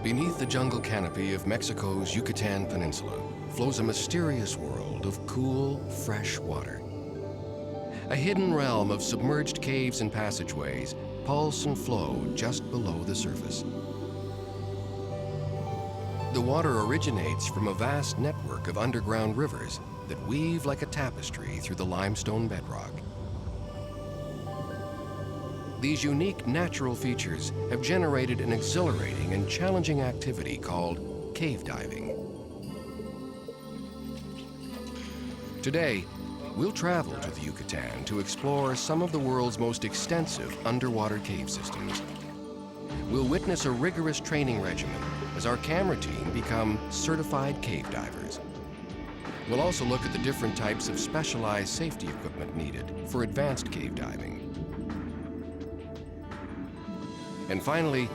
Beneath the jungle canopy of Mexico's Yucatan Peninsula flows a mysterious world of cool, fresh water. A hidden realm of submerged caves and passageways pulse and flow just below the surface. The water originates from a vast network of underground rivers that weave like a tapestry through the limestone bedrock. These unique natural features have generated an exhilarating and challenging activity called cave diving. Today, we'll travel to the Yucatan to explore some of the world's most extensive underwater cave systems. We'll witness a rigorous training regimen as our camera team become certified cave divers. We'll also look at the different types of specialized safety equipment needed for advanced cave diving. And finally,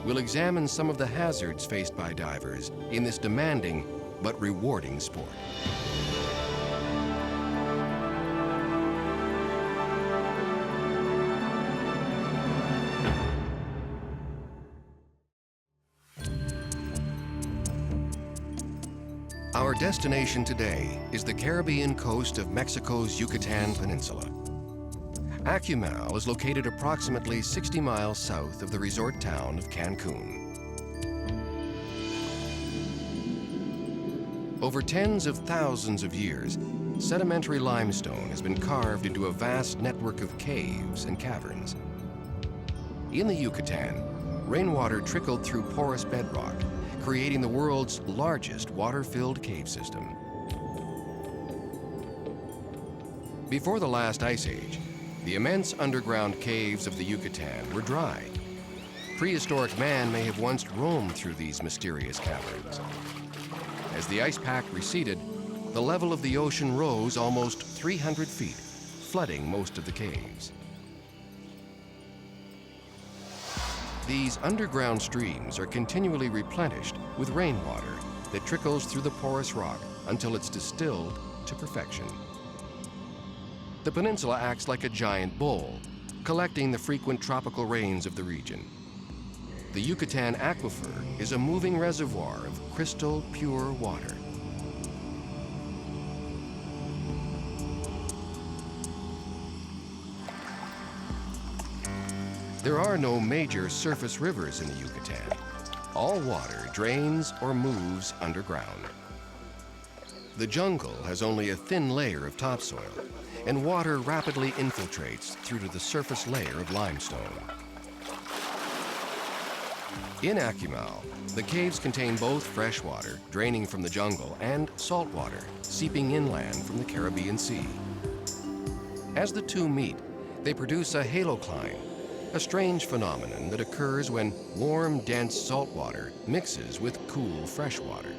we'll examine some of the hazards faced by divers in this demanding but rewarding sport. Our destination today is the Caribbean coast of Mexico's Yucatan Peninsula. Acumal is located approximately 60 miles south of the resort town of Cancun. Over tens of thousands of years, sedimentary limestone has been carved into a vast network of caves and caverns. In the Yucatan, rainwater trickled through porous bedrock, creating the world's largest water-filled cave system. Before the last ice age, the immense underground caves of the Yucatan were dry. Prehistoric man may have once roamed through these mysterious caverns. As the ice pack receded, the level of the ocean rose almost 300 feet, flooding most of the caves. These underground streams are continually replenished with rainwater that trickles through the porous rock until it's distilled to perfection. The peninsula acts like a giant bowl, collecting the frequent tropical rains of the region. The Yucatan Aquifer is a moving reservoir of crystal pure water. There are no major surface rivers in the Yucatan. All water drains or moves underground. The jungle has only a thin layer of topsoil, and water rapidly infiltrates through to the surface layer of limestone. In Acumal, the caves contain both fresh water, draining from the jungle, and salt water, seeping inland from the Caribbean Sea. As the two meet, they produce a halocline, a strange phenomenon that occurs when warm, dense salt water mixes with cool fresh water.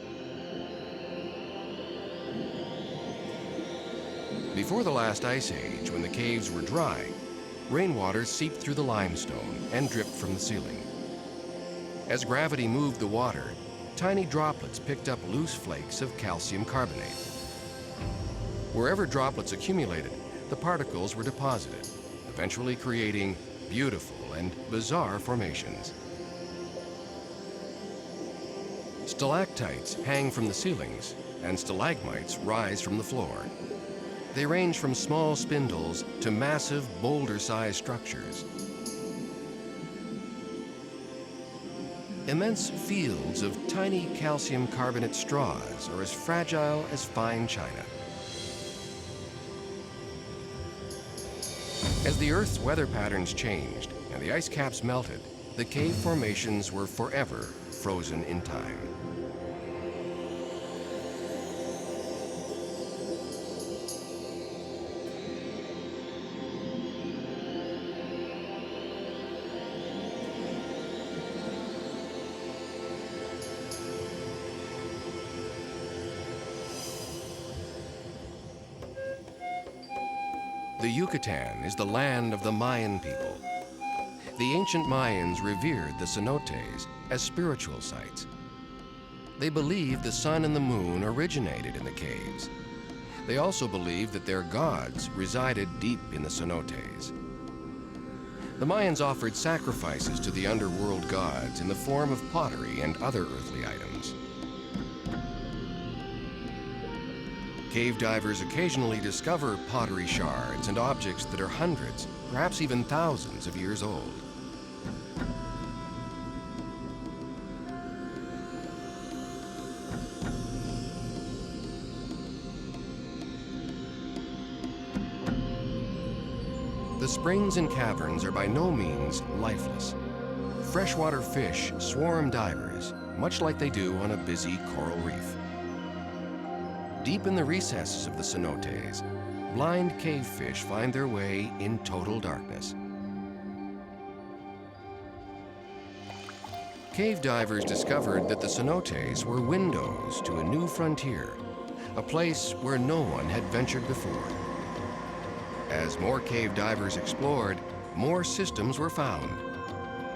Before the last ice age, when the caves were dry, rainwater seeped through the limestone and dripped from the ceiling. As gravity moved the water, tiny droplets picked up loose flakes of calcium carbonate. Wherever droplets accumulated, the particles were deposited, eventually creating beautiful and bizarre formations. Stalactites hang from the ceilings, and stalagmites rise from the floor. They range from small spindles to massive boulder-sized structures. Immense fields of tiny calcium carbonate straws are as fragile as fine china. As the Earth's weather patterns changed and the ice caps melted, the cave formations were forever frozen in time. The Yucatan is the land of the Mayan people. The ancient Mayans revered the cenotes as spiritual sites. They believed the sun and the moon originated in the caves. They also believed that their gods resided deep in the cenotes. The Mayans offered sacrifices to the underworld gods in the form of pottery and other earthly items. Cave divers occasionally discover pottery shards and objects that are hundreds, perhaps even thousands of years old. The springs and caverns are by no means lifeless. Freshwater fish swarm divers, much like they do on a busy coral reef. Deep in the recesses of the cenotes, blind cave fish find their way in total darkness. Cave divers discovered that the cenotes were windows to a new frontier, a place where no one had ventured before. As more cave divers explored, more systems were found.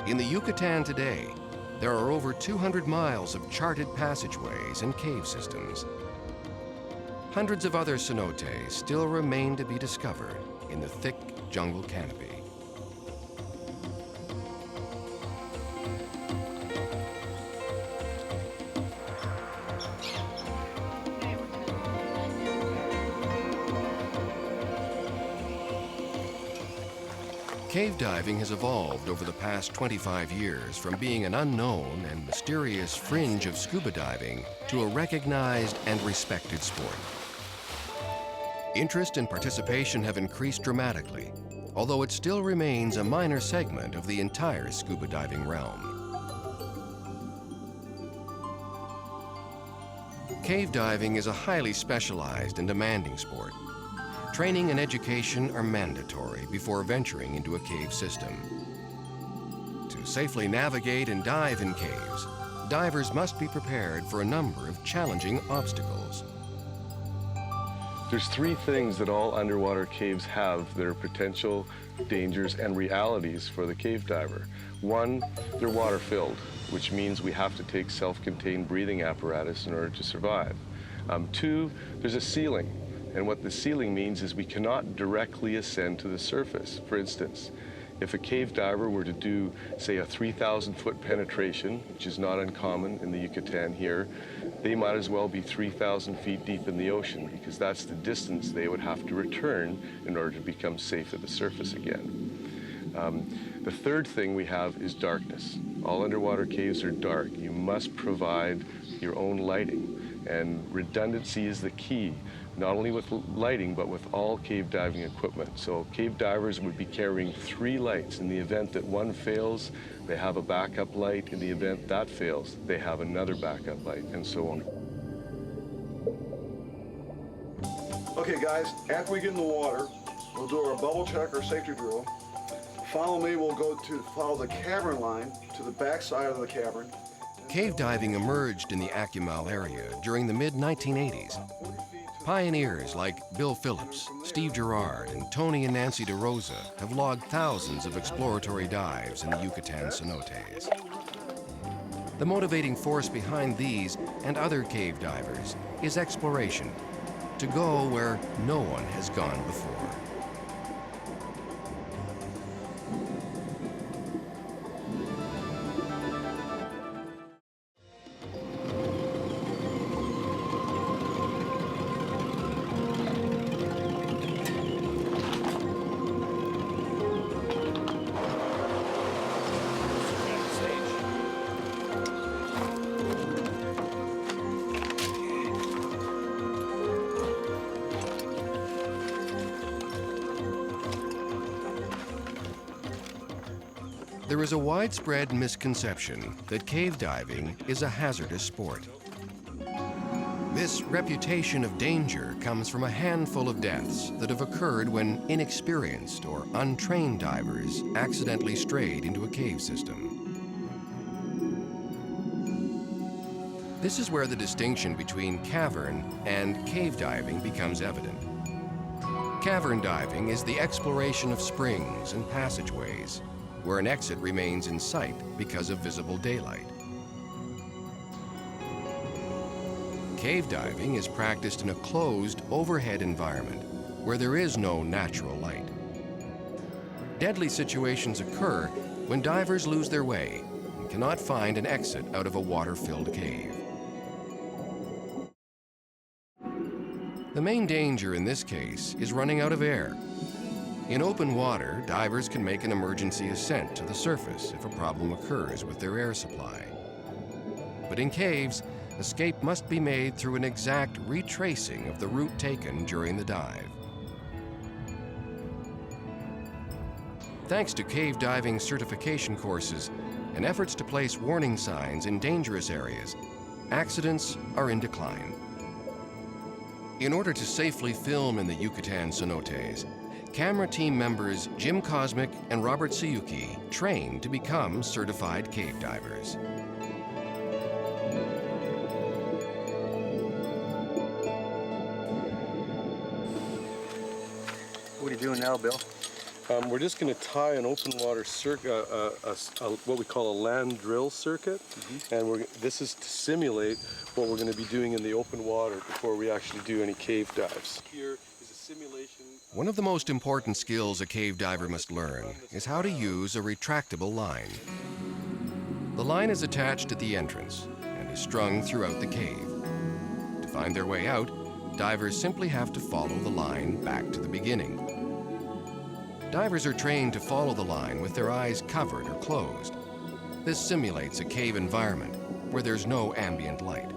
In the Yucatan today, there are over 200 miles of charted passageways and cave systems. Hundreds of other cenotes still remain to be discovered in the thick jungle canopy. Cave diving has evolved over the past 25 years from being an unknown and mysterious fringe of scuba diving to a recognized and respected sport. Interest and participation have increased dramatically, although it still remains a minor segment of the entire scuba diving realm. Cave diving is a highly specialized and demanding sport. Training and education are mandatory before venturing into a cave system. To safely navigate and dive in caves, divers must be prepared for a number of challenging obstacles. There's three things that all underwater caves have that are potential dangers and realities for the cave diver. One, they're water-filled, which means we have to take self-contained breathing apparatus in order to survive. Two, there's a ceiling. And what the ceiling means is we cannot directly ascend to the surface. For instance, if a cave diver were to do, say, a 3,000-foot penetration, which is not uncommon in the Yucatan here, they might as well be 3,000 feet deep in the ocean, because that's the distance they would have to return in order to become safe at the surface again. The third thing we have is darkness. All underwater caves are dark. You must provide your own lighting, and redundancy is the key. Not only with lighting, but with all cave diving equipment. So cave divers would be carrying 3 lights. In the event that one fails, they have a backup light. In the event that fails, they have another backup light, and so on. Okay guys, after we get in the water, we'll do our bubble check or safety drill. Follow me, we'll follow the cavern line to the back side of the cavern. Cave diving emerged in the Acumal area during the mid-1980s. Pioneers like Bill Phillips, Steve Gerard, and Tony and Nancy DeRosa have logged thousands of exploratory dives in the Yucatan cenotes. The motivating force behind these and other cave divers is exploration, to go where no one has gone before. There is a widespread misconception that cave diving is a hazardous sport. This reputation of danger comes from a handful of deaths that have occurred when inexperienced or untrained divers accidentally strayed into a cave system. This is where the distinction between cavern and cave diving becomes evident. Cavern diving is the exploration of springs and passageways, where an exit remains in sight because of visible daylight. Cave diving is practiced in a closed, overhead environment where there is no natural light. Deadly situations occur when divers lose their way and cannot find an exit out of a water-filled cave. The main danger in this case is running out of air. In open water, divers can make an emergency ascent to the surface if a problem occurs with their air supply. But in caves, escape must be made through an exact retracing of the route taken during the dive. Thanks to cave diving certification courses and efforts to place warning signs in dangerous areas, accidents are in decline. In order to safely film in the Yucatan Cenotes, camera team members Jim Cosmic and Robert Suyuki trained to become certified cave divers. What are you doing now, Bill? We're just going to tie an open water circuit, what we call a land drill circuit, and this is to simulate what we're going to be doing in the open water before we actually do any cave dives. Here is a simulation. One of the most important skills a cave diver must learn is how to use a retractable line. The line is attached at the entrance and is strung throughout the cave. To find their way out, divers simply have to follow the line back to the beginning. Divers are trained to follow the line with their eyes covered or closed. This simulates a cave environment where there's no ambient light.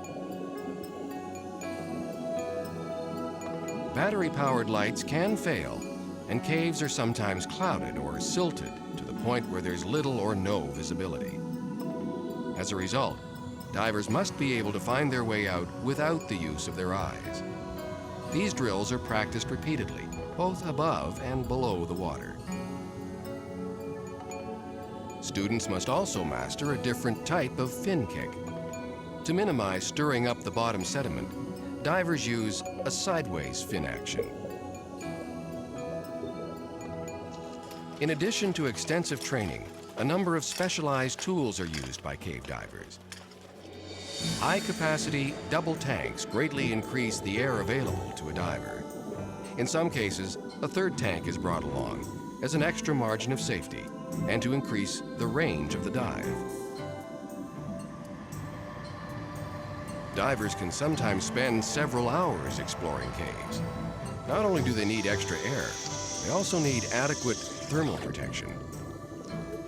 Battery-powered lights can fail, and caves are sometimes clouded or silted to the point where there's little or no visibility. As a result, divers must be able to find their way out without the use of their eyes. These drills are practiced repeatedly, both above and below the water. Students must also master a different type of fin kick. To minimize stirring up the bottom sediment, divers use a sideways fin action. In addition to extensive training, a number of specialized tools are used by cave divers. High-capacity double tanks greatly increase the air available to a diver. In some cases, a third tank is brought along as an extra margin of safety and to increase the range of the dive. Divers can sometimes spend several hours exploring caves. Not only do they need extra air, they also need adequate thermal protection.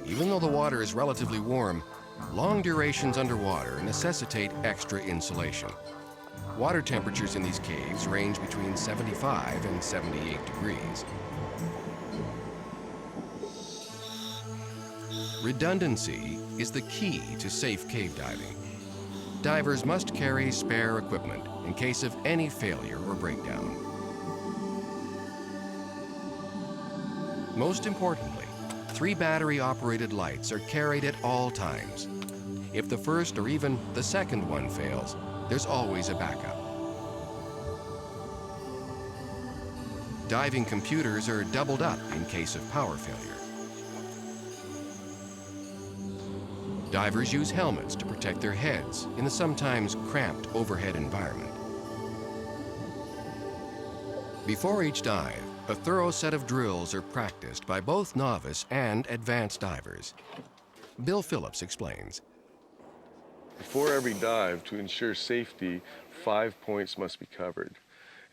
Even though the water is relatively warm, long durations underwater necessitate extra insulation. Water temperatures in these caves range between 75 and 78 degrees. Redundancy is the key to safe cave diving. Divers must carry spare equipment in case of any failure or breakdown. Most importantly, 3 battery-operated lights are carried at all times. If the first or even the second one fails, there's always a backup. Diving computers are doubled up in case of power failure. Divers use helmets to protect their heads in the sometimes cramped overhead environment. Before each dive, a thorough set of drills are practiced by both novice and advanced divers. Bill Phillips explains. Before every dive, to ensure safety, 5 points must be covered.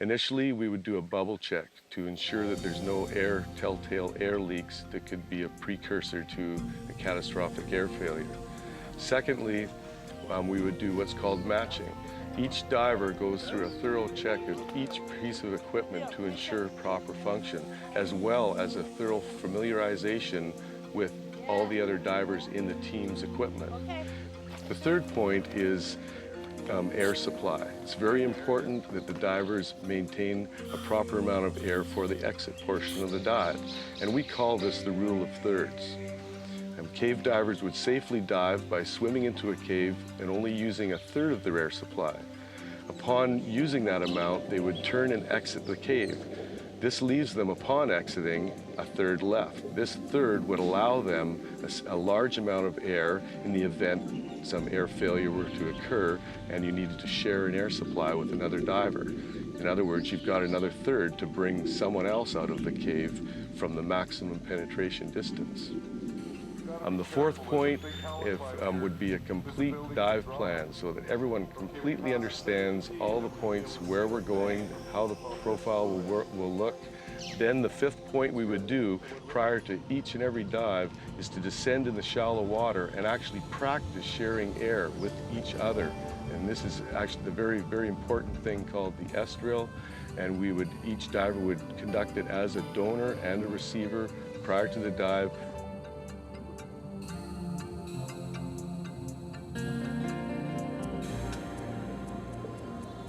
Initially, we would do a bubble check to ensure that there's no telltale air leaks that could be a precursor to a catastrophic air failure. Secondly, we would do what's called matching. Each diver goes through a thorough check of each piece of equipment to ensure proper function, as well as a thorough familiarization with all the other divers in the team's equipment. The third point is air supply. It's very important that the divers maintain a proper amount of air for the exit portion of the dive, and we call this the rule of thirds. Cave divers would safely dive by swimming into a cave and only using a third of their air supply. Upon using that amount, they would turn and exit the cave. This leaves them, upon exiting, a third left. This third would allow them a large amount of air in the event some air failure were to occur and you needed to share an air supply with another diver. In other words, you've got another third to bring someone else out of the cave from the maximum penetration distance. The fourth point would be a complete dive plan so that everyone completely understands all the points, where we're going, how the profile will look. Then the fifth point we would do prior to each and every dive is to descend in the shallow water and actually practice sharing air with each other. And this is actually the very, very important thing called the S drill. And each diver would conduct it as a donor and a receiver prior to the dive.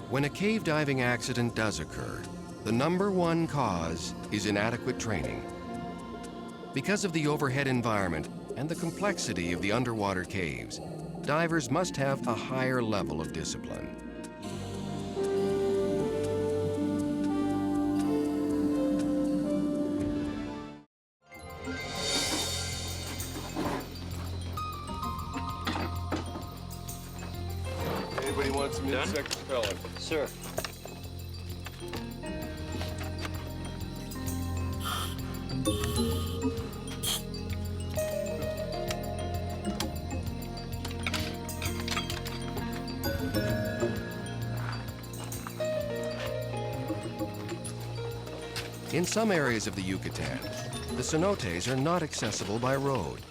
When a cave diving accident does occur, the #1 cause is inadequate training. Because of the overhead environment and the complexity of the underwater caves, divers must have a higher level of discipline. Anybody want some insect repellent? Sir. In some areas of the Yucatan, the cenotes are not accessible by road.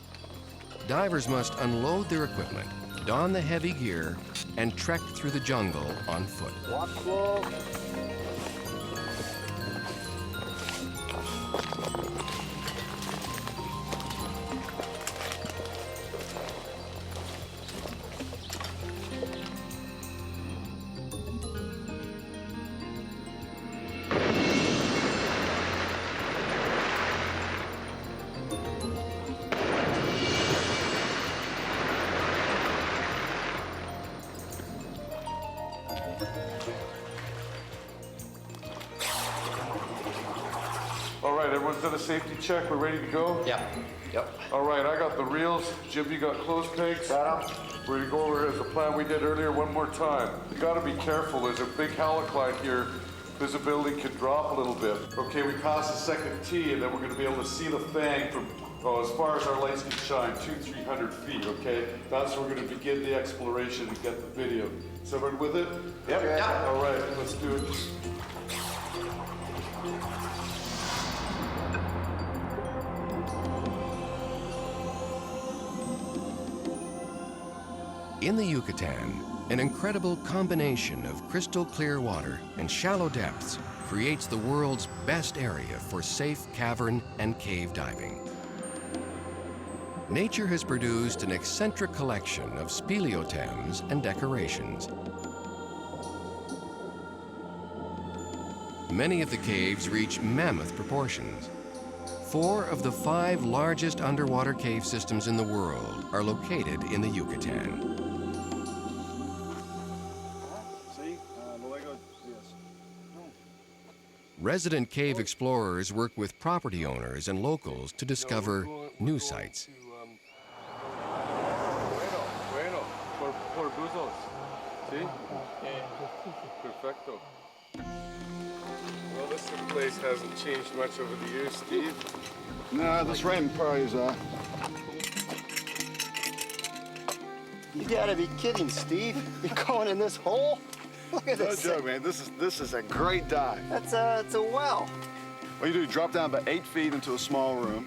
Divers must unload their equipment, don the heavy gear, and trek through the jungle on foot. Walk slow. All right, everyone's done a safety check. We're ready to go? Yeah. Yep. All right, I got the reels. Jim, you got clothes pegs? Got 'em. We're gonna go over as the plan we did earlier one more time. You gotta be careful. There's a big halocline here. Visibility could drop a little bit. Okay, we pass the second tee, and then we're gonna be able to see the fang from as far as our lights can shine, 200-300 feet, okay? That's where we're gonna begin the exploration and get the video. Is everyone with it? Yep. Yeah. All right, let's do it. In the Yucatan, an incredible combination of crystal clear water and shallow depths creates the world's best area for safe cavern and cave diving. Nature has produced an eccentric collection of speleothems and decorations. Many of the caves reach mammoth proportions. 4 of the 5 largest underwater cave systems in the world are located in the Yucatan. Resident cave explorers work with property owners and locals to discover new sites. Bueno, por buzos. ¿Sí? Perfecto. Well, this place hasn't changed much over the years, Steve. Nah, this rain probably is, You gotta be kidding, Steve. You're going in this hole? Look at no this. joke, man. This is a great dive. It's a well. What you do, you drop down about 8 feet into a small room,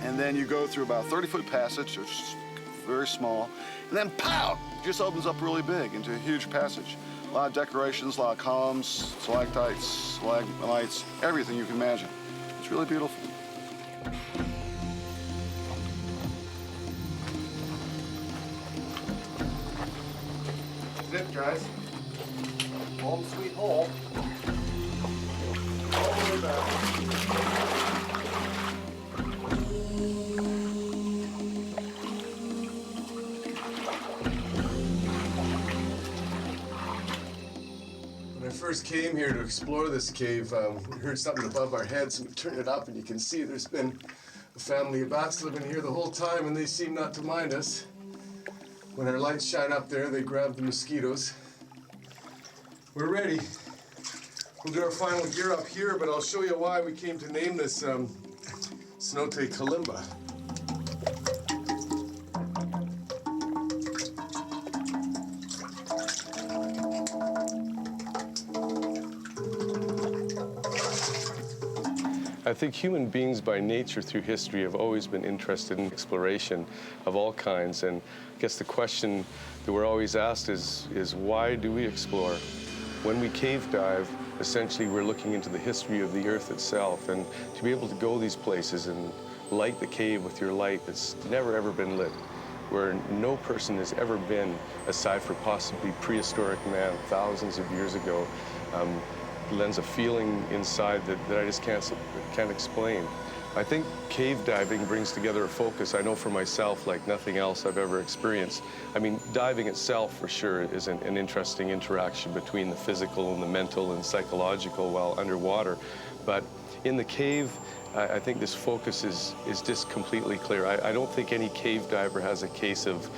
and then you go through about a 30-foot passage, which is very small, and then pow! It just opens up really big into a huge passage. A lot of decorations, a lot of columns, stalactites, stalagmites, everything you can imagine. It's really beautiful. That's it, guys. Home sweet hole. All the way back. When I first came here to explore this cave, we heard something above our heads, and we turned it up, and you can see there's been a family of bats living here the whole time, and they seem not to mind us. When our lights shine up there, they grab the mosquitoes. We're ready. We'll do our final gear up here, but I'll show you why we came to name this Cenote Kalimba. I think human beings by nature through history have always been interested in exploration of all kinds, and I guess the question that we're always asked is why do we explore? When we cave dive, essentially we're looking into the history of the earth itself, and to be able to go these places and light the cave with your light that's never ever been lit, where no person has ever been aside for possibly prehistoric man thousands of years ago, lends a feeling inside that I just can't explain. I think cave diving brings together a focus, I know for myself, like nothing else I've ever experienced. I mean, diving itself for sure is an interesting interaction between the physical and the mental and psychological while underwater. But in the cave, I think this focus is just completely clear. I don't think any cave diver has a case of,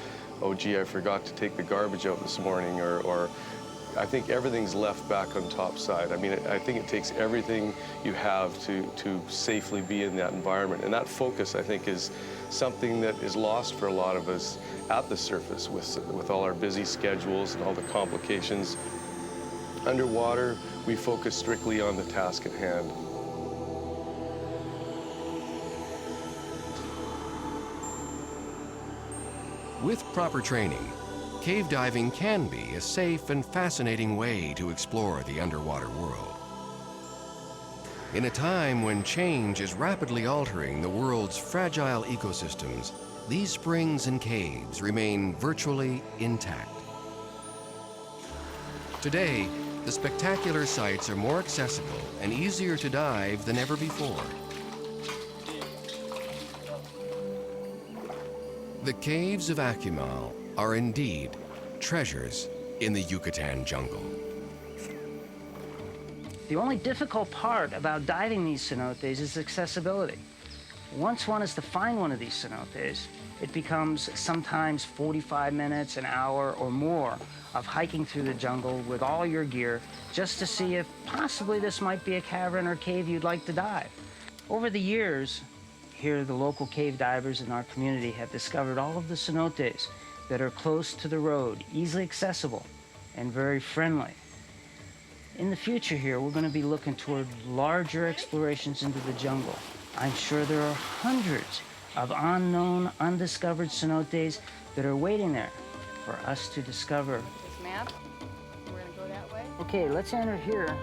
oh gee, I forgot to take the garbage out this morning, or I think everything's left back on top side. I mean, I think it takes everything you have to safely be in that environment. And that focus, I think, is something that is lost for a lot of us at the surface with all our busy schedules and all the complications. Underwater, we focus strictly on the task at hand. With proper training, cave diving can be a safe and fascinating way to explore the underwater world. In a time when change is rapidly altering the world's fragile ecosystems, these springs and caves remain virtually intact. Today, the spectacular sights are more accessible and easier to dive than ever before. The caves of Akumal are indeed treasures in the Yucatan jungle. The only difficult part about diving these cenotes is accessibility. Once one is to find one of these cenotes, it becomes sometimes 45 minutes, an hour, or more of hiking through the jungle with all your gear just to see if possibly this might be a cavern or cave you'd like to dive. Over the years, here the local cave divers in our community have discovered all of the cenotes that are close to the road, easily accessible, and very friendly. In the future here, we're going to be looking toward larger explorations into the jungle. I'm sure there are hundreds of unknown, undiscovered cenotes that are waiting there for us to discover. This map, we're going to go that way. Okay, let's enter here.